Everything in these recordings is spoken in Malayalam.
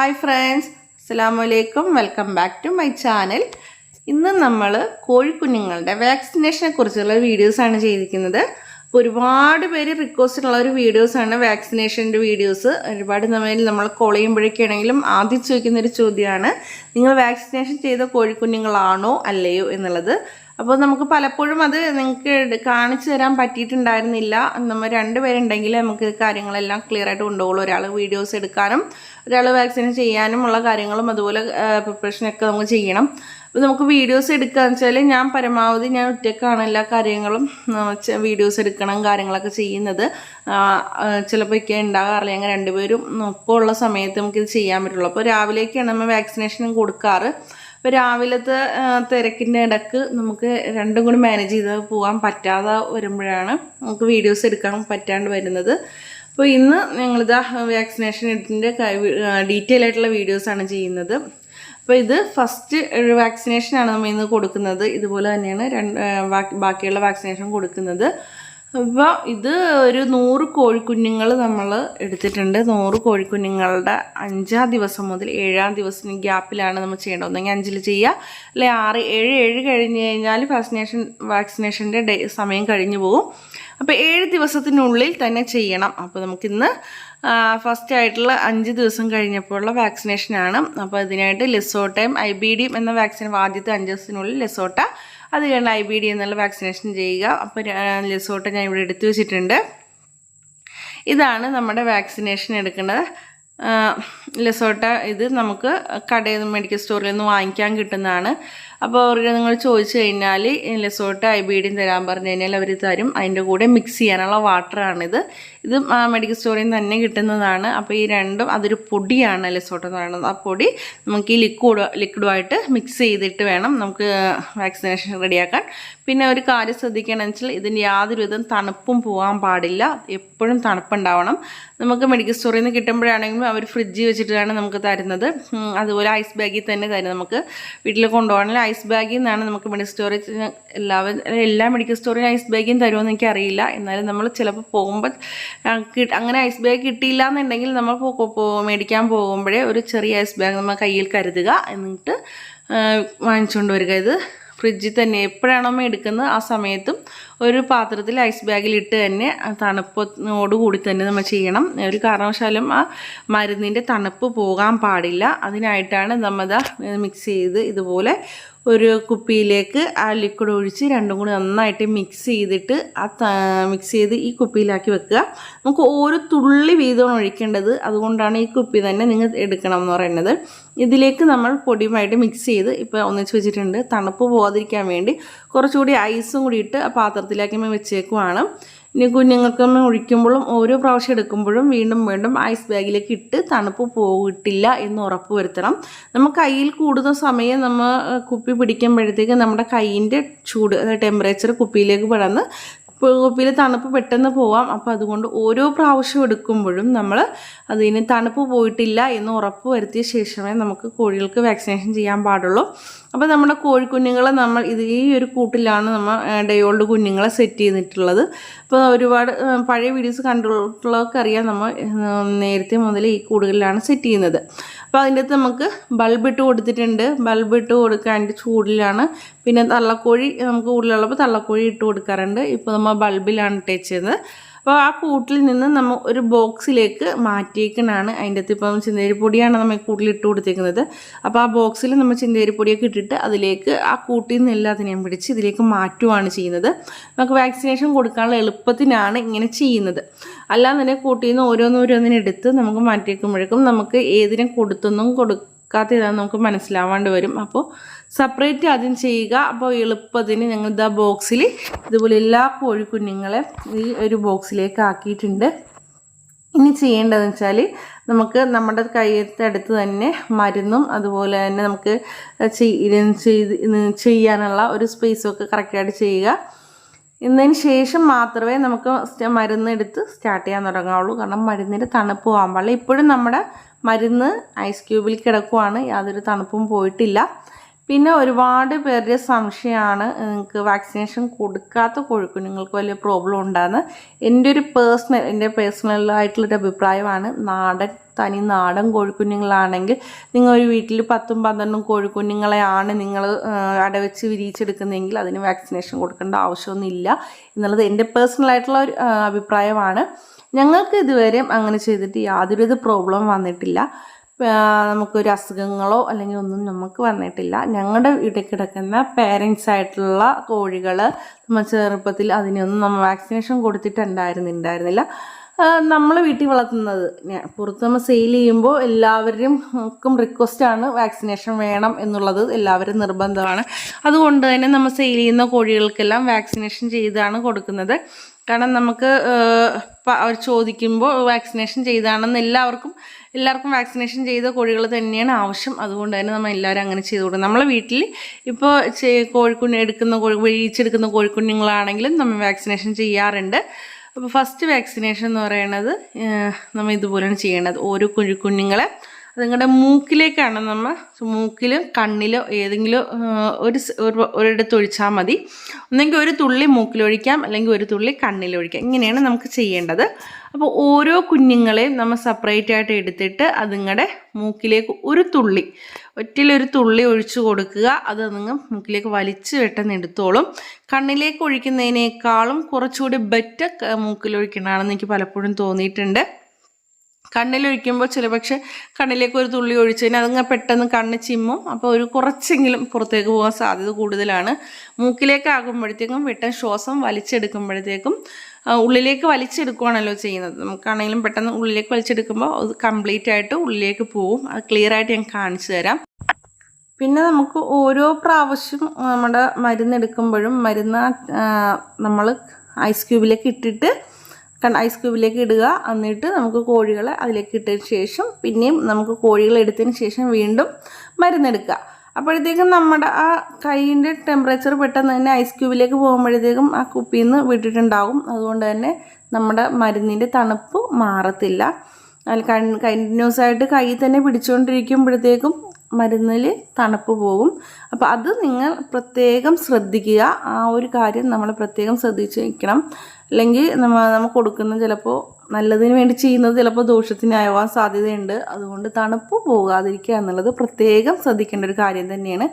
ഹായ് ഫ്രണ്ട്സ്, അസ്സലാമു അലൈക്കും. Welcome back to my channel. ഇന്ന് നമ്മൾ കോഴിക്കുഞ്ഞുങ്ങളുടെ വാക്സിനേഷനെ കുറിച്ചുള്ള വീഡിയോസാണ് ചെയ്തിരിക്കുന്നത്. അപ്പോൾ ഒരുപാട് പേര് റിക്വസ്റ്റ് ഉള്ള ഒരു വീഡിയോസാണ് വാക്സിനേഷൻ്റെ വീഡിയോസ്. ഒരുപാട് നമ്മൾ കോൾ ചെയ്യുമ്പോഴേക്കാണെങ്കിലും ആദ്യം ചോദിക്കുന്നൊരു ചോദ്യമാണ്, നിങ്ങൾ വാക്സിനേഷൻ ചെയ്ത കോഴിക്കുഞ്ഞുങ്ങളാണോ അല്ലയോ എന്നുള്ളത്. അപ്പോൾ നമുക്ക് പലപ്പോഴും അത് നിങ്ങൾക്ക് കാണിച്ചു തരാൻ പറ്റിയിട്ടുണ്ടായിരുന്നില്ല. നമ്മൾ രണ്ടുപേരുണ്ടെങ്കിൽ നമുക്ക് കാര്യങ്ങളെല്ലാം ക്ലിയർ ആയിട്ട് കൊണ്ടുപോകുള്ളൂ. ഒരാൾ വീഡിയോസ് എടുക്കാനും ഒരാൾ വാക്സിൻ ചെയ്യാനുമുള്ള കാര്യങ്ങളും അതുപോലെ പ്രിപ്പറേഷനൊക്കെ നമുക്ക് ചെയ്യണം. അപ്പോൾ നമുക്ക് വീഡിയോസ് എടുക്കുകയെന്ന് വെച്ചാൽ ഞാൻ പരമാവധി ഒറ്റയ്ക്കാണ് എല്ലാ കാര്യങ്ങളും വീഡിയോസ് എടുക്കണം കാര്യങ്ങളൊക്കെ ചെയ്യുന്നത്. ചിലപ്പോൾ ഒക്കെ ഉണ്ടാകാറില്ല, ഞങ്ങൾ രണ്ടുപേരും ഒപ്പം ഉള്ള സമയത്ത് നമുക്കിത് ചെയ്യാൻ പറ്റുള്ളൂ. അപ്പോൾ രാവിലേക്കാണ് നമ്മൾ വാക്സിനേഷൻ കൊടുക്കാറ്. അപ്പോൾ രാവിലത്തെ തിരക്കിൻ്റെ ഇടയ്ക്ക് നമുക്ക് രണ്ടും കൂടി മാനേജ് ചെയ്ത് പോകാൻ പറ്റാതെ വരുമ്പോഴാണ് നമുക്ക് വീഡിയോസ് എടുക്കാൻ പറ്റാണ്ട് വരുന്നത്. അപ്പോൾ ഇന്ന് ഞങ്ങളിതാ വാക്സിനേഷൻ്റെ ഡീറ്റെയിൽ ആയിട്ടുള്ള വീഡിയോസാണ് ചെയ്യുന്നത്. അപ്പോൾ ഇത് ഫസ്റ്റ് വാക്സിനേഷനാണ് നമ്മൾ ഇന്ന് കൊടുക്കുന്നത്. ഇതുപോലെ തന്നെയാണ് ബാക്കിയുള്ള വാക്സിനേഷൻ കൊടുക്കുന്നത്. അപ്പോൾ ഇത് ഒരു 100 കോഴിക്കുഞ്ഞുങ്ങൾ നമ്മൾ എടുത്തിട്ടുണ്ട്. 100 കോഴിക്കുഞ്ഞുങ്ങളുടെ 5ാം ദിവസം മുതൽ 7ാം ദിവസം ഗ്യാപ്പിലാണ് നമ്മൾ ചെയ്യേണ്ടത്. ഒന്നെങ്കിൽ 5-ൽ ചെയ്യുക, അല്ലെ 6, 7 കഴിഞ്ഞ് കഴിഞ്ഞാൽ വാക്സിനേഷൻ്റെ സമയം കഴിഞ്ഞു പോകും. അപ്പോൾ 7 ദിവസത്തിനുള്ളിൽ തന്നെ ചെയ്യണം. അപ്പോൾ നമുക്കിന്ന് ഫസ്റ്റ് ആയിട്ടുള്ള 5 ദിവസം കഴിഞ്ഞപ്പോഴുള്ള വാക്സിനേഷനാണ്. അപ്പോൾ ഇതിനായിട്ട് ലെസോട്ടയും IBD എന്ന വാക്സിൻ ആദ്യത്തെ 5 ദിവസത്തിനുള്ളിൽ ലെസോട്ട, അത് കഴിഞ്ഞ് IBD എന്നുള്ള വാക്സിനേഷൻ ചെയ്യുക. അപ്പോൾ ലെസോട്ട ഞാൻ ഇവിടെ എടുത്തു വെച്ചിട്ടുണ്ട്. ഇതാണ് നമ്മുടെ വാക്സിനേഷൻ എടുക്കേണ്ടത്. ലെസോട്ട ഇത് നമുക്ക് കടയിൽ നിന്ന് മെഡിക്കൽ സ്റ്റോറിൽ നിന്ന് വാങ്ങിക്കാൻ കിട്ടുന്നതാണ്. അപ്പോൾ അവർക്ക് നിങ്ങൾ ചോദിച്ചു കഴിഞ്ഞാൽ ലെസോട്ട IBD തരാൻ പറഞ്ഞു കഴിഞ്ഞാൽ അവർ തരും. അതിൻ്റെ കൂടെ മിക്സ് ചെയ്യാനുള്ള വാട്ടറാണിത്. ഇത് മെഡിക്കൽ സ്റ്റോറിൽ നിന്ന് തന്നെ കിട്ടുന്നതാണ്. അപ്പോൾ ഈ രണ്ടും അതൊരു പൊടിയാണ് ലെസോട്ട എന്ന് പറയുന്നത്. ആ പൊടി നമുക്ക് ഈ ലിക്വിഡുമായിട്ട് മിക്സ് ചെയ്തിട്ട് വേണം നമുക്ക് വാക്സിനേഷൻ റെഡിയാക്കാൻ. പിന്നെ ഒരു കാര്യം ശ്രദ്ധിക്കുകയാണെന്ന് വെച്ചാൽ ഇതിന് യാതൊരു വിധം തണുപ്പും പോകാൻ പാടില്ല. എപ്പോഴും തണുപ്പുണ്ടാവണം. നമുക്ക് മെഡിക്കൽ സ്റ്റോറിൽ നിന്ന് കിട്ടുമ്പോഴാണെങ്കിലും അവർ ഫ്രിഡ്ജിൽ വെച്ചിട്ടാണ് നമുക്ക് തരുന്നത്. അതുപോലെ ഐസ് ബാഗിൽ തന്നെ തരും. നമുക്ക് വീട്ടിൽ കൊണ്ടുപോകണമെങ്കിൽ ഐസ് ബാഗിൽ നിന്നാണ് നമുക്ക് മെഡിക്കൽ സ്റ്റോറേജ് എല്ലാ മെഡിക്കൽ സ്റ്റോറിലും ഐസ് ബാഗിൽ തരുമെന്ന് എനിക്കറിയില്ല. എന്നാലും നമ്മൾ ചിലപ്പോൾ പോകുമ്പോൾ അങ്ങനെ ഐസ് ബാഗ് കിട്ടിയില്ല എന്നുണ്ടെങ്കിൽ നമ്മൾ മേടിക്കാൻ പോകുമ്പോഴേ ഒരു ചെറിയ ഐസ് ബാഗ് നമ്മൾ കയ്യിൽ കരുതുക. എന്നിട്ട് വാങ്ങിച്ചുകൊണ്ട് വരിക. ഇത് ഫ്രിഡ്ജിൽ തന്നെ എപ്പോഴാണോ നമ്മൾ എടുക്കുന്നത് ആ സമയത്തും ഒരു പാത്രത്തിൽ ഐസ് ബാഗിലിട്ട് തന്നെ തണുപ്പോടുകൂടി തന്നെ നമ്മൾ ചെയ്യണം. ഒരു കാരണവശാലും ആ മരുന്നിൻ്റെ തണുപ്പ് പോകാൻ പാടില്ല. അതിനായിട്ടാണ് നമ്മൾ മിക്സ് ചെയ്ത് ഇതുപോലെ ഒരു കുപ്പിയിലേക്ക് ആ ലിക്വിഡ് ഒഴിച്ച് രണ്ടും കൂടി നന്നായിട്ട് മിക്സ് ചെയ്തിട്ട് മിക്സ് ചെയ്ത് ഈ കുപ്പിയിലാക്കി വെക്കുക. നമുക്ക് ഓരോ തുള്ളി വീതമാണ് ഒഴിക്കേണ്ടത്. അതുകൊണ്ടാണ് ഈ കുപ്പി തന്നെ നിങ്ങൾ എടുക്കണം എന്ന് പറയുന്നത്. ഇതിലേക്ക് നമ്മൾ പൊടിയുമായിട്ട് മിക്സ് ചെയ്ത് ഇപ്പോൾ ഒന്നിച്ച് വെച്ചിട്ടുണ്ട്. തണുപ്പ് പോകാതിരിക്കാൻ വേണ്ടി കുറച്ചുകൂടി ഐസും കൂടി ഇട്ട് ആ പാത്രത്തിലാക്കി വെച്ചേക്കുവാണ്. ഇനി കുഞ്ഞുങ്ങൾക്ക് ഒഴിക്കുമ്പോഴും ഓരോ പ്രാവശ്യം എടുക്കുമ്പോഴും വീണ്ടും വീണ്ടും ഐസ് ബാഗിലേക്ക് ഇട്ട് തണുപ്പ് പോയിട്ടില്ല എന്ന് ഉറപ്പ് വരുത്തണം. നമ്മൾ കയ്യിൽ കൂടുന്ന സമയം നമ്മൾ കുപ്പി പിടിക്കുമ്പോഴത്തേക്ക് നമ്മുടെ കയ്യിൻ്റെ ചൂട് അതായത് ടെമ്പറേച്ചർ കുപ്പിയിലേക്ക് പെടന്ന് കുപ്പിയിൽ തണുപ്പ് പെട്ടെന്ന് പോവാം. അപ്പോൾ അതുകൊണ്ട് ഓരോ പ്രാവശ്യം എടുക്കുമ്പോഴും നമ്മൾ അതിന് തണുപ്പ് പോയിട്ടില്ല എന്ന് ഉറപ്പ് വരുത്തിയ ശേഷമേ നമുക്ക് കോഴികൾക്ക് വാക്സിനേഷൻ ചെയ്യാൻ പാടുള്ളൂ. അപ്പോൾ നമ്മുടെ കോഴിക്കുഞ്ഞുങ്ങളെ നമ്മൾ ഈ ഒരു കൂട്ടിലാണ് നമ്മൾ ഡേ ഓൾഡ് കുഞ്ഞുങ്ങളെ സെറ്റ് ചെയ്തിട്ടുള്ളത്. ഇപ്പോൾ ഒരുപാട് പഴയ വീഡിയോസ് കണ്ടിട്ടുള്ളവർക്ക് അറിയാം, നമ്മൾ നേരത്തെ മുതൽ ഈ കൂടുകളിലാണ് സെറ്റ് ചെയ്യുന്നത്. അപ്പോൾ അതിൻ്റെ അകത്ത് നമുക്ക് ബൾബ് ഇട്ട് കൊടുത്തിട്ടുണ്ട്. ബൾബ് ഇട്ട് കൊടുക്കാൻ അതിൻ്റെ ചൂടിലാണ്. പിന്നെ തള്ളക്കോഴി നമുക്ക് കൂടുതലുള്ളപ്പോൾ തള്ളക്കോഴി ഇട്ട് കൊടുക്കാറുണ്ട്. ഇപ്പോൾ നമ്മൾ ബൾബിലാണ് ഇട്ടേച്ച് ചെയ്തത്. അപ്പോൾ ആ കൂട്ടിൽ നിന്ന് നമ്മൾ ഒരു ബോക്സിലേക്ക് മാറ്റിയേക്കണാണ്. അതിൻ്റെ അകത്ത് ഇപ്പം ചിന്തേരിപ്പൊടിയാണ് നമ്മൾ കൂട്ടിലിട്ട് കൊടുത്തേക്കുന്നത്. അപ്പോൾ ആ ബോക്സിൽ നമ്മൾ ചിന്തേരിപ്പൊടിയൊക്കെ ഇട്ടിട്ട് അതിലേക്ക് ആ കൂട്ടിൽ നിന്ന് എല്ലാത്തിനെയും പിടിച്ച് ഇതിലേക്ക് മാറ്റുകയാണ് ചെയ്യുന്നത്. നമുക്ക് വാക്സിനേഷൻ കൊടുക്കാനുള്ള എളുപ്പത്തിനാണ് ഇങ്ങനെ ചെയ്യുന്നത്. അല്ലാതെ കൂട്ടിൽ നിന്ന് ഓരോന്നോരോന്നിനെടുത്ത് നമുക്ക് മാറ്റിയേക്കുമ്പോഴേക്കും നമുക്ക് ഏതിനും കൊടുത്തൊന്നും കൊടുക്കാത്തതാണെന്ന് നമുക്ക് മനസ്സിലാവാണ്ട് വരും. അപ്പോൾ സെപ്പറേറ്റ് ആദ്യം ചെയ്യുക. അപ്പോൾ എളുപ്പത്തിന് ഞങ്ങൾ ഇതാ ബോക്സിൽ ഇതുപോലെ എല്ലാ കോഴിക്കുഞ്ഞുങ്ങളെ ഈ ഒരു ബോക്സിലേക്ക് ആക്കിയിട്ടുണ്ട്. ഇനി ചെയ്യേണ്ടതെന്ന് വെച്ചാൽ നമുക്ക് നമ്മുടെ കയ്യത്തടുത്ത് തന്നെ മരുന്നും അതുപോലെ തന്നെ നമുക്ക് ചെയ്യാനുള്ള ഒരു സ്പേസൊക്കെ കറക്റ്റായിട്ട് ചെയ്യുക. എന്നതിന് ശേഷം മാത്രമേ നമുക്ക് മരുന്ന് എടുത്ത് സ്റ്റാർട്ട് ചെയ്യാൻ തുടങ്ങാവുള്ളൂ. കാരണം മരുന്നിൻ്റെ തണുപ്പ് പോകാൻ പാടില്ല. ഇപ്പോഴും നമ്മുടെ മരുന്ന് ഐസ് ക്യൂബിൽ കിടക്കുവാണ്, യാതൊരു തണുപ്പും പോയിട്ടില്ല. പിന്നെ ഒരുപാട് പേരുടെ സംശയമാണ് നിങ്ങൾക്ക് വാക്സിനേഷൻ കൊടുക്കാത്ത കോഴിക്കുഞ്ഞുങ്ങൾക്ക് വലിയ പ്രോബ്ലം ഉണ്ടാകുന്നത്. എൻ്റെ പേഴ്സണലായിട്ടുള്ളൊരു അഭിപ്രായമാണ്. തനി നാടൻ കോഴിക്കുഞ്ഞുങ്ങളാണെങ്കിൽ നിങ്ങൾ ഒരു വീട്ടിൽ 10ഉം 12ഉം കോഴിക്കുഞ്ഞുങ്ങളെയാണ് നിങ്ങൾ അടവെച്ച് വിരിയിച്ചെടുക്കുന്നതെങ്കിൽ അതിന് വാക്സിനേഷൻ കൊടുക്കേണ്ട ആവശ്യമൊന്നുമില്ല എന്നുള്ളത് എൻ്റെ പേഴ്സണലായിട്ടുള്ള ഒരു അഭിപ്രായമാണ്. ഞങ്ങൾക്ക് ഇതുവരെ അങ്ങനെ ചെയ്തിട്ട് യാതൊരുവിധ പ്രോബ്ലം വന്നിട്ടില്ല. നമുക്കൊരു അസുഖങ്ങളോ അല്ലെങ്കിൽ ഒന്നും നമുക്ക് വന്നിട്ടില്ല. ഞങ്ങളുടെ വീട്ടിൽ കിടക്കുന്ന പേരൻസ് ആയിട്ടുള്ള കോഴികൾ നമ്മൾ ചെറുപ്പത്തിൽ അതിനൊന്നും നമ്മൾ വാക്സിനേഷൻ കൊടുത്തിട്ടുണ്ടായിരുന്നില്ല. നമ്മൾ വീട്ടിൽ വളർത്തുന്നത് പുറത്ത് നമ്മൾ സെയിൽ ചെയ്യുമ്പോൾ എല്ലാവരുടെയും റിക്വസ്റ്റാണ് വാക്സിനേഷൻ വേണം എന്നുള്ളത്. എല്ലാവരും നിർബന്ധമാണ്. അതുകൊണ്ട് തന്നെ നമ്മൾ സെയിൽ ചെയ്യുന്ന കോഴികൾക്കെല്ലാം വാക്സിനേഷൻ ചെയ്താണ് കൊടുക്കുന്നത്. കാരണം നമുക്ക് അവർ ചോദിക്കുമ്പോൾ വാക്സിനേഷൻ ചെയ്താണെന്ന് എല്ലാവർക്കും വാക്സിനേഷൻ ചെയ്ത കോഴികൾ തന്നെയാണ് ആവശ്യം. അതുകൊണ്ട് തന്നെ നമ്മൾ എല്ലാവരും അങ്ങനെ ചെയ്ത് കൊടുക്കും. നമ്മളെ വീട്ടിൽ ഇപ്പോൾ വിരിയിച്ചെടുക്കുന്ന കോഴിക്കുഞ്ഞുങ്ങളാണെങ്കിലും നമ്മൾ വാക്സിനേഷൻ ചെയ്യാറുണ്ട്. അപ്പോൾ ഫസ്റ്റ് വാക്സിനേഷൻ എന്ന് പറയുന്നത് നമ്മൾ ഇതുപോലെയാണ് ചെയ്യേണ്ടത്. ഓരോ കോഴിക്കുഞ്ഞുങ്ങളെ നിങ്ങളുടെ മൂക്കിലേക്കാണ് നമ്മൾ മൂക്കിലും കണ്ണിലോ ഏതെങ്കിലും ഒരിടത്ത് ഒഴിച്ചാൽ മതി. ഒന്നെങ്കിൽ ഒരു തുള്ളി മൂക്കിലൊഴിക്കാം, അല്ലെങ്കിൽ ഒരു തുള്ളി കണ്ണിലൊഴിക്കാം. ഇങ്ങനെയാണ് നമുക്ക് ചെയ്യേണ്ടത്. അപ്പോൾ ഓരോ കുഞ്ഞുങ്ങളെയും നമ്മൾ സെപ്പറേറ്റ് ആയിട്ട് എടുത്തിട്ട് അതുങ്ങളുടെ മൂക്കിലേക്ക് ഒരു തുള്ളി ഒഴിച്ചു കൊടുക്കുക. അത് നിങ്ങൾ മൂക്കിലേക്ക് വലിച്ച് എടുത്തോളും. കണ്ണിലേക്ക് ഒഴിക്കുന്നതിനേക്കാളും കുറച്ചുകൂടി ബെറ്റർ മൂക്കിലൊഴിക്കണമെന്ന് എനിക്ക് പലപ്പോഴും തോന്നിയിട്ടുണ്ട്. കണ്ണിലൊഴിക്കുമ്പോൾ ചിലപക്ഷെ കണ്ണിലേക്ക് ഒരു തുള്ളി ഒഴിച്ചതിന് അതങ്ങ് പെട്ടെന്ന് കണ്ണ് ചിമ്മും. അപ്പോൾ ഒരു കുറച്ചെങ്കിലും പുറത്തേക്ക് പോകാൻ സാധ്യത കൂടുതലാണ്. മൂക്കിലേക്കാകുമ്പോഴത്തേക്കും പെട്ടെന്ന് ശ്വാസം വലിച്ചെടുക്കുമ്പോഴത്തേക്കും ഉള്ളിലേക്ക് വലിച്ചെടുക്കുകയാണല്ലോ ചെയ്യുന്നത്. നമുക്കാണെങ്കിലും പെട്ടെന്ന് ഉള്ളിലേക്ക് വലിച്ചെടുക്കുമ്പോൾ അത് കംപ്ലീറ്റ് ആയിട്ട് ഉള്ളിലേക്ക് പോവും. അത് ക്ലിയർ ആയിട്ട് ഞാൻ കാണിച്ചു തരാം. പിന്നെ നമുക്ക് ഓരോ പ്രാവശ്യം നമ്മുടെ മരുന്നെടുക്കുമ്പോഴും മരുന്ന് നമ്മൾ ഐസ് ക്യൂബിലേക്ക് ഇടുക. എന്നിട്ട് നമുക്ക് കോഴികളെ അതിലേക്ക് ഇട്ടതിന് ശേഷം പിന്നെയും നമുക്ക് കോഴികളെ എടുത്തതിന് ശേഷം വീണ്ടും മരുന്നെടുക്കുക. അപ്പോഴത്തേക്കും നമ്മുടെ ആ കൈയിൻ്റെ ടെമ്പറേച്ചർ പെട്ടെന്ന് തന്നെ ഐസ് ക്യൂബിലേക്ക് പോകുമ്പോഴത്തേക്കും ആ കുപ്പിയിൽ നിന്ന് വിട്ടിട്ടുണ്ടാകും. അതുകൊണ്ട് തന്നെ നമ്മുടെ മരുന്നിൻ്റെ തണുപ്പ് മാറത്തില്ല. അതിൽ കണ്ടിന്യൂസ് ആയിട്ട് കൈ തന്നെ പിടിച്ചുകൊണ്ടിരിക്കുമ്പോഴത്തേക്കും മരുന്നിൽ തണുപ്പ് പോകും. അപ്പോൾ അത് നിങ്ങൾ പ്രത്യേകം ശ്രദ്ധിക്കുക. ആ ഒരു കാര്യം നമ്മൾ പ്രത്യേകം ശ്രദ്ധിച്ച് വയ്ക്കണം. അല്ലെങ്കിൽ നമ്മൾ കൊടുക്കുന്ന ചിലപ്പോൾ നല്ലതിന് വേണ്ടി ചെയ്യുന്നത് ചിലപ്പോൾ ദോഷത്തിനാവാൻ സാധ്യതയുണ്ട്. അതുകൊണ്ട് തണുപ്പ് പോകാതിരിക്കുക എന്നുള്ളത് പ്രത്യേകം ശ്രദ്ധിക്കേണ്ട ഒരു കാര്യം തന്നെയാണ്.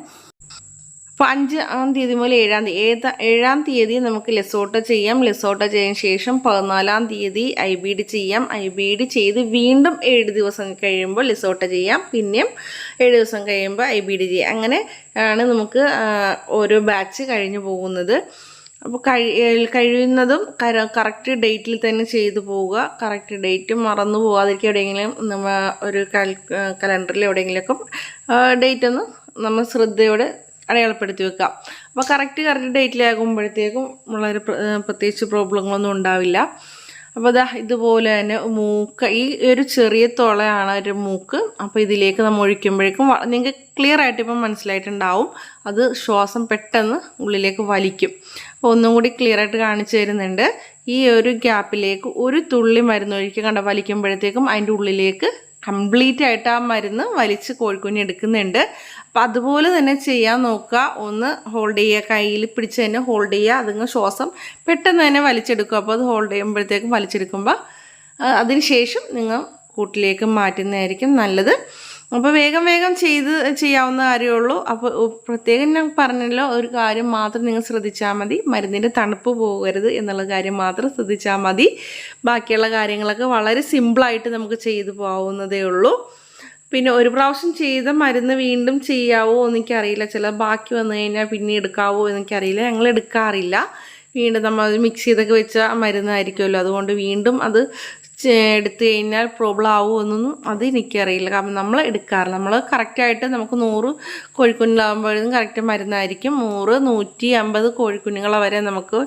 അപ്പോൾ 5-ാം തീയതി മുതൽ 7-ാം തീയതി നമുക്ക് ലെസോട്ട ചെയ്യാം. ലെസോട്ട ചെയ്തതിന് ശേഷം 14-ാം തീയതി IBD ചെയ്യാം. IBD ചെയ്ത് വീണ്ടും 7 ദിവസം കഴിയുമ്പോൾ ലെസോട്ട ചെയ്യാം. പിന്നെയും 7 ദിവസം കഴിയുമ്പോൾ IBD ചെയ്യാം. അങ്ങനെ ആണ് നമുക്ക് ഓരോ ബാച്ച് കഴിഞ്ഞു പോകുന്നത്. അപ്പോൾ കഴിയുന്നതും കറക്റ്റ് ഡേറ്റിൽ തന്നെ ചെയ്തു പോവുക. കറക്റ്റ് ഡേറ്റ് മറന്നു പോകാതിരിക്കുക. എവിടെയെങ്കിലും നമ്മൾ ഒരു കലണ്ടറിൽ എവിടെയെങ്കിലുമൊക്കെ ഡേറ്റ് ഒന്ന് നമ്മൾ ശ്രദ്ധയോടെ അടയാളപ്പെടുത്തി വെക്കാം. അപ്പോൾ കറക്റ്റ് ഡേറ്റിലാകുമ്പോഴത്തേക്കും വളരെ പ്രത്യേകിച്ച് പ്രോബ്ലങ്ങളൊന്നും ഉണ്ടാവില്ല. അപ്പോൾ ഇതുപോലെ തന്നെ ഈ ഒരു ചെറിയ തുളയാണ് ഒരു മൂക്ക്. അപ്പോൾ ഇതിലേക്ക് നമ്മൾ ഒഴിക്കുമ്പോഴേക്കും നിങ്ങൾക്ക് ക്ലിയർ ആയിട്ട് ഇപ്പം മനസ്സിലായിട്ടുണ്ടാവും. അത് ശ്വാസം പെട്ടെന്ന് ഉള്ളിലേക്ക് വലിക്കും. അപ്പോൾ ഒന്നും കൂടി ക്ലിയർ ആയിട്ട് കാണിച്ചു തരുന്നുണ്ട്. ഈ ഒരു ഗ്യാപ്പിലേക്ക് ഒരു തുള്ളി മരുന്ന് വലിക്കുമ്പോഴത്തേക്കും അതിൻ്റെ ഉള്ളിലേക്ക് കംപ്ലീറ്റ് ആയിട്ട് ആ മരുന്ന് വലിച്ച് കോഴിക്കുഞ്ഞ് എടുക്കുന്നുണ്ട്. അപ്പം അതുപോലെ തന്നെ ചെയ്യാൻ നോക്കുക. ഒന്ന് ഹോൾഡ് ചെയ്യുക, കയ്യിൽ പിടിച്ച് തന്നെ ഹോൾഡ് ചെയ്യുക. അതിങ്ങ് ശ്വാസം പെട്ടെന്ന് തന്നെ വലിച്ചെടുക്കുക. അപ്പോൾ അത് ഹോൾഡ് ചെയ്യുമ്പോഴത്തേക്കും വലിച്ചെടുക്കുമ്പോൾ അതിന് ശേഷം നിങ്ങൾ കൂട്ടിലേക്ക് മാറ്റുന്നതായിരിക്കും നല്ലത്. അപ്പോൾ വേഗം ചെയ്യാവുന്ന കാര്യമുള്ളൂ. അപ്പോൾ പ്രത്യേകം ഞാൻ പറഞ്ഞല്ലോ, ഒരു കാര്യം മാത്രം നിങ്ങൾ ശ്രദ്ധിച്ചാൽ മതി. മരുന്നിൻ്റെ തണുപ്പ് പോകരുത് എന്നുള്ള കാര്യം മാത്രം ശ്രദ്ധിച്ചാൽ മതി. ബാക്കിയുള്ള കാര്യങ്ങളൊക്കെ വളരെ സിമ്പിളായിട്ട് നമുക്ക് ചെയ്തു പോകാവുന്നതേ ഉള്ളൂ. പിന്നെ ഒരു പ്രാവശ്യം ചെയ്ത മരുന്ന് വീണ്ടും ചെയ്യാവോ എനിക്കറിയില്ല. ചില ബാക്കി വന്നു കഴിഞ്ഞാൽ പിന്നെ എടുക്കാവോ എനിക്കറിയില്ല. ഞങ്ങൾ എടുക്കാറില്ല. വീണ്ടും നമ്മൾ അത് മിക്സ് ചെയ്തൊക്കെ വെച്ച മരുന്നായിരിക്കുമല്ലോ. അതുകൊണ്ട് വീണ്ടും അത് എടുത്തു കഴിഞ്ഞാൽ പ്രോബ്ലം ആവുമോ എന്നൊന്നും അത് എനിക്കറിയില്ല. കാരണം നമ്മൾ എടുക്കാറില്ല. നമ്മൾ കറക്റ്റായിട്ട് നമുക്ക് 100 കോഴിക്കുഞ്ഞുങ്ങളാകുമ്പോഴും കറക്റ്റ് മരുന്നായിരിക്കും. 100-150 കോഴിക്കുഞ്ഞുങ്ങളെ വരെ നമുക്ക്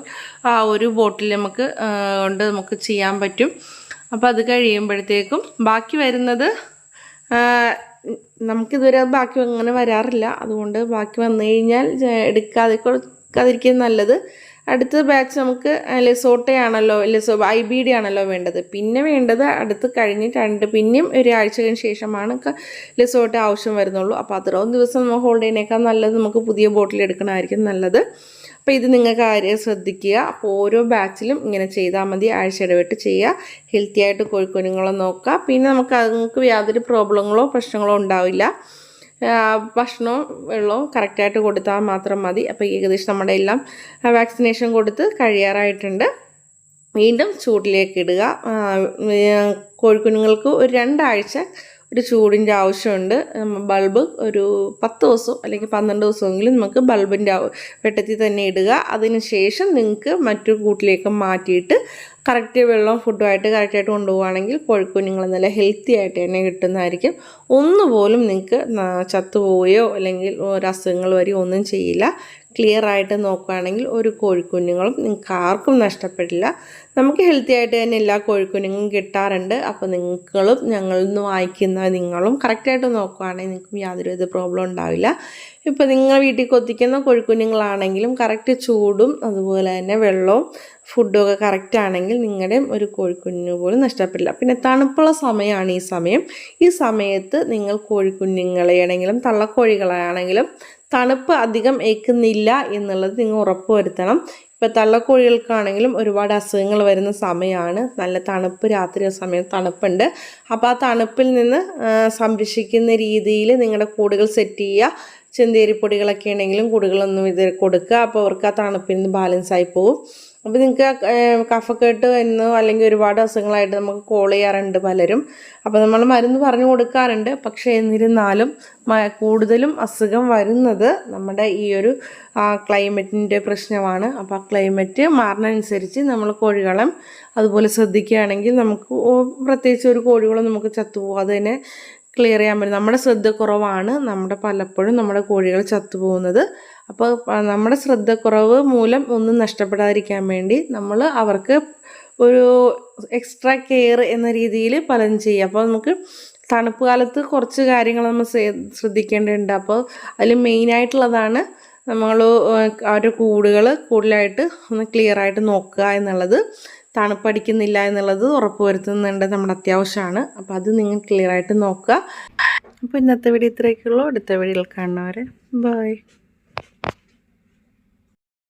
ആ ഒരു ബോട്ടിൽ നമുക്ക് ചെയ്യാൻ പറ്റും. അപ്പോൾ അത് കഴിയുമ്പോഴത്തേക്കും ബാക്കി വരുന്നത് നമുക്കിതുവരെ ബാക്കി അങ്ങനെ വരാറില്ല. അതുകൊണ്ട് ബാക്കി വന്നു കഴിഞ്ഞാൽ എടുക്കാതിരിക്കും നല്ലത്. അടുത്ത ബാച്ച് നമുക്ക് ലെസോട്ടയാണല്ലോ IBD ആണല്ലോ വേണ്ടത്. പിന്നെ വേണ്ടത് അടുത്ത് കഴിഞ്ഞിട്ട് പിന്നെയും ഒരാഴ്ച കഴിഞ്ഞ ശേഷമാണ് ലെസോട്ട ആവശ്യം വരുന്നുള്ളൂ. അപ്പോൾ അത്രയും ദിവസം നമ്മൾ ഹോൾഡ് ചെയ്യുന്നതിനേക്കാൾ നല്ലത് നമുക്ക് പുതിയ ബോട്ടിൽ എടുക്കണമായിരിക്കും നല്ലത്. അപ്പോൾ ഇത് നിങ്ങൾക്ക് കാര്യം ശ്രദ്ധിക്കുക. അപ്പോൾ ഓരോ ബാച്ചിലും ഇങ്ങനെ ചെയ്താൽ മതി. ആഴ്ച ഇടവിട്ട് ചെയ്യുക. ഹെൽത്തി ആയിട്ട് കോഴിക്കുഞ്ഞുങ്ങളെ നോക്കുക. പിന്നെ നിങ്ങൾക്ക് യാതൊരു പ്രോബ്ലങ്ങളോ പ്രശ്നങ്ങളോ ഉണ്ടാവില്ല. ഭക്ഷണവും വെള്ളവും കറക്റ്റായിട്ട് കൊടുത്താൽ മാത്രം മതി. അപ്പോൾ ഏകദേശം നമ്മുടെ എല്ലാം വാക്സിനേഷൻ കൊടുത്ത് കഴിയാറായിട്ടുണ്ട്. വീണ്ടും ചൂടിലേക്ക് ഇടുക. കോഴിക്കുഞ്ഞുങ്ങൾക്ക് ഒരു 2 ആഴ്ച ഒരു ചൂടിൻ്റെ ആവശ്യമുണ്ട്. ബൾബ് ഒരു 10 ദിവസം അല്ലെങ്കിൽ 12 ദിവസമെങ്കിലും നമുക്ക് ബൾബിൻ്റെ വെട്ടത്തിൽ തന്നെ ഇടുക. അതിന് ശേഷം നിങ്ങൾക്ക് മറ്റൊരു കൂട്ടിലേക്ക് മാറ്റിയിട്ട് കറക്റ്റ് വെള്ളവും ഫുഡുമായിട്ട് കറക്റ്റായിട്ട് കൊണ്ടുപോവുകയാണെങ്കിൽ കോഴിക്കുഞ്ഞുങ്ങൾ നല്ല ഹെൽത്തി ആയിട്ട് തന്നെ കിട്ടുന്നതായിരിക്കും. ഒന്നുപോലും നിങ്ങൾക്ക് ചത്തുപോവുകയോ അല്ലെങ്കിൽ ഒരു അസുഖങ്ങൾ വരികയോ ഒന്നും ചെയ്യില്ല. ക്ലിയർ ആയിട്ട് നോക്കുകയാണെങ്കിൽ ഒരു കോഴിക്കുഞ്ഞുങ്ങളും നിങ്ങൾക്ക് ആർക്കും നഷ്ടപ്പെടില്ല. നമുക്ക് ഹെൽത്തി ആയിട്ട് തന്നെ എല്ലാ കോഴിക്കുഞ്ഞുങ്ങളും കിട്ടാറുണ്ട്. അപ്പോൾ നിങ്ങളും ഞങ്ങളിൽ നിന്ന് വാങ്ങിക്കുന്ന നിങ്ങളും കറക്റ്റായിട്ട് നോക്കുകയാണെങ്കിൽ നിങ്ങൾക്കും യാതൊരുവിധ പ്രോബ്ലം ഉണ്ടാവില്ല. ഇപ്പോൾ നിങ്ങൾ വീട്ടിൽ കൊത്തിക്കുന്ന കോഴിക്കുഞ്ഞുങ്ങളാണെങ്കിലും കറക്റ്റ് ചൂടും അതുപോലെ തന്നെ വെള്ളവും ഫുഡും ഒക്കെ കറക്റ്റ് ആണെങ്കിൽ നിങ്ങളുടെ ഒരു കോഴിക്കുഞ്ഞു പോലും നഷ്ടപ്പെടില്ല. പിന്നെ തണുപ്പുള്ള സമയമാണ് ഈ സമയത്ത് നിങ്ങൾ കോഴിക്കുഞ്ഞുങ്ങളെയാണെങ്കിലും തള്ളക്കോഴികളാണെങ്കിലും തണുപ്പ് അധികം ഏൽക്കുന്നില്ല എന്നുള്ളത് നിങ്ങൾ ഉറപ്പ് വരുത്തണം. ഇപ്പോൾ തള്ളക്കോഴികൾക്കാണെങ്കിലും ഒരുപാട് അസുഖങ്ങൾ വരുന്ന സമയമാണ്. നല്ല തണുപ്പ് രാത്രി സമയത്ത് തണുപ്പുണ്ട്. അപ്പോൾ ആ തണുപ്പിൽ നിന്ന് സംരക്ഷിക്കുന്ന രീതിയിൽ നിങ്ങളുടെ കൂടുകൾ സെറ്റ് ചെയ്യുക. ചെന്തേരിപ്പൊടികളൊക്കെ ആണെങ്കിലും കൂടുകളൊന്നും ഇത് കൊടുക്കുക. അപ്പോൾ അവർക്ക് ആ തണുപ്പിൽ നിന്ന് ബാലൻസായി പോകും. അപ്പോൾ നിങ്ങൾക്ക് കഫക്കെട്ട് വരുന്നോ അല്ലെങ്കിൽ ഒരുപാട് അസുഖങ്ങളായിട്ട് നമുക്ക് കോൾ ചെയ്യാറുണ്ട് പലരും. അപ്പോൾ നമ്മൾ മരുന്ന് പറഞ്ഞു കൊടുക്കാറുണ്ട്. പക്ഷേ എന്നിരുന്നാലും കൂടുതലും അസുഖം വരുന്നത് നമ്മുടെ ഈ ഒരു ക്ലൈമറ്റിൻ്റെ പ്രശ്നമാണ്. അപ്പോൾ ആ ക്ലൈമറ്റ് മാറുന്നതനുസരിച്ച് നമ്മൾ കോഴികളെ അതുപോലെ ശ്രദ്ധിക്കുകയാണെങ്കിൽ നമുക്ക് പ്രത്യേകിച്ച് ഒരു കോഴികളും നമുക്ക് ചത്തുപോകാതെ തന്നെ ക്ലിയർ ചെയ്യാൻ പറ്റും. നമ്മുടെ ശ്രദ്ധക്കുറവാണ് പലപ്പോഴും നമ്മുടെ കോഴികൾ ചത്തുപോകുന്നത്. അപ്പോൾ നമ്മുടെ ശ്രദ്ധക്കുറവ് മൂലം ഒന്നും നഷ്ടപ്പെടാതിരിക്കാൻ വേണ്ടി നമ്മൾ അവർക്ക് ഒരു എക്സ്ട്രാ കെയർ എന്ന രീതിയിൽ പലതും ചെയ്യുക. അപ്പോൾ നമുക്ക് തണുപ്പ് കാലത്ത് കുറച്ച് കാര്യങ്ങൾ നമ്മൾ ശ്രദ്ധിക്കേണ്ടതുണ്ട്. അപ്പോൾ അതിൽ മെയിനായിട്ടുള്ളതാണ് നമ്മൾ അവരുടെ കൂടുതലായിട്ട് ഒന്ന് ക്ലിയറായിട്ട് നോക്കുക എന്നുള്ളത്. തണുപ്പടിക്കുന്നില്ല എന്നുള്ളത് ഉറപ്പ് വരുത്തുന്നുണ്ട് നമ്മുടെ അത്യാവശ്യമാണ്. അപ്പോൾ അത് നിങ്ങൾ ക്ലിയറായിട്ട് നോക്കുക. അപ്പോൾ ഇന്നത്തെ വീഡിയോ ഇത്രയൊക്കെയുള്ളൂ. അടുത്ത വീഡിയോയിൽ കാണുന്നവരെ ബൈ.